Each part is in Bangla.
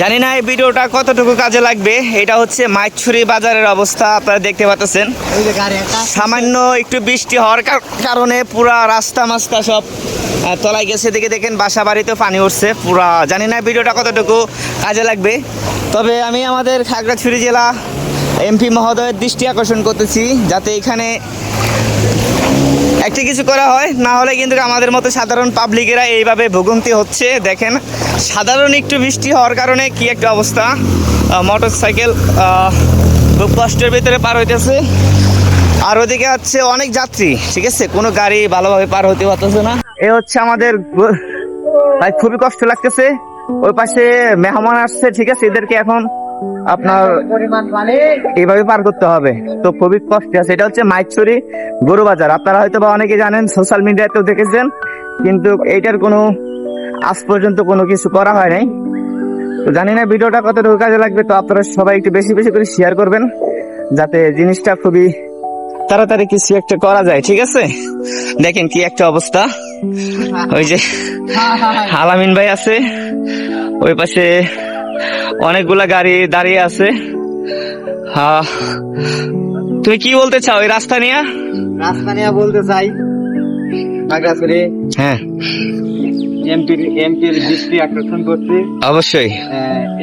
জানি না এই ভিডিওটা কতটুকু কাজে লাগবে। এটা হচ্ছে মাইছড়ি বাজারের অবস্থা, আপনারা দেখতে পাচ্ছেন। সামান্য একটু বৃষ্টি হওয়ার কারণে পুরা রাস্তা মাস্তা সব তলায় গেছে। দিকে দেখেন বাসা বাড়িতে পানি উঠছে পুরা। জানি না ভিডিওটা কতটুকু কাজে লাগবে, তবে আমি আমাদের খাগড়াছড়ি জেলা এমপি মহোদয়ের দৃষ্টি আকর্ষণ করতেছি যাতে এখানে একটি কিছু করা হয়, না হলে কিন্তু আমাদের মতো সাধারণ পাবলিকেরা এইভাবে ভোগান্তি হচ্ছে। দেখেন সাধারণ একটু বৃষ্টি হওয়ার কারণে কি একটা অবস্থা, মোটর সাইকেল খুব কষ্টের ভিতরে পার হইতেছে। আর ওদিকে হচ্ছে অনেক যাত্রী, ঠিক আছে, কোনো গাড়ি ভালোভাবে পার হতে পারতেছে না। এ হচ্ছে আমাদের ভাই, খুবই কষ্ট লাগতেছে। ওই পাশে মেহমান আসছে, ঠিক আছে, এদেরকে এখন আপনার এইভাবে পার করতে হবে, তো খুবই কষ্ট আছে। এটা হচ্ছে মাইছড়ি গরু বাজার, আপনারা হয়তো বা অনেকে জানেন, সোশ্যাল মিডিয়াতেও দেখেছেন, কিন্তু এইটার কোনো আজ পর্যন্ত কোনো কিছু করা হয় নাই। তো জানি না ভিডিওটা কতটুকু কাজে লাগবে, তো আপনারা সবাই একটু বেশি বেশি করে শেয়ার করবেন যাতে জিনিসটা খুবই তাড়াতাড়ি কিছু একটা করা যায়, ঠিক আছে। দেখেন কি একটা অবস্থা, ওই যে আলামিন ভাই আছে, ওই পাশে অনেকগুলা গাড়ি দাঁড়িয়ে আছে। তুমি কি বলতে চাও এই রাস্তা নিয়ে? বলতে চাই খাগড়াছড়ি হ্যাঁ, এমপির দৃষ্টি আকর্ষণ করছি। অবশ্যই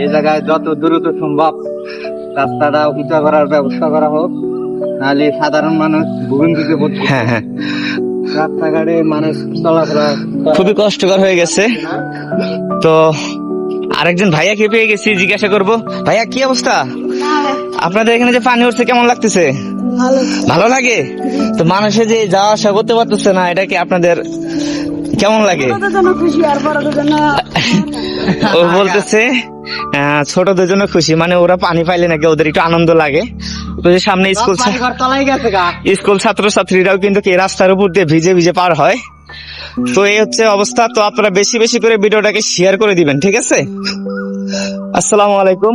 এই জায়গায় যত দ্রুত সম্ভব রাস্তাটা উঁচা করার ব্যবস্থা করা হোক, নাহলে সাধারণ মানুষ ভোগান্তিতে পড়ছে। হ্যাঁ হ্যাঁ, রাস্তাঘাটে মানুষ চলাফেরা খুবই কষ্টকর হয়ে গেছে। তো আরেকজন ভাইয়াকে পেয়ে গেছি, জিজ্ঞাসা করব, ভাইয়া কি অবস্থা? আপনাদের এখানে যে পানি উঠছে কেমন লাগতেছে? ভালো লাগে। তো মানুষে যে যাওয়া আসা করতে পারতেছে না, এটা কি আপনাদের কেমন লাগে? ও বলতেছে ছোটদের জন্য খুশি, মানে ওরা পানি পাইলে নাকি ওদের একটু আনন্দ লাগে। তো যে সামনে স্কুল ছাত্র ছাত্রীরাও কিন্তু এই রাস্তার উপর দিয়ে ভিজে ভিজে পার হয়। তো এই হচ্ছে অবস্থা। তো আপনারা বেশি বেশি করে ভিডিওটাকে শেয়ার করে দিবেন, ঠিক আছে। আসসালামু আলাইকুম।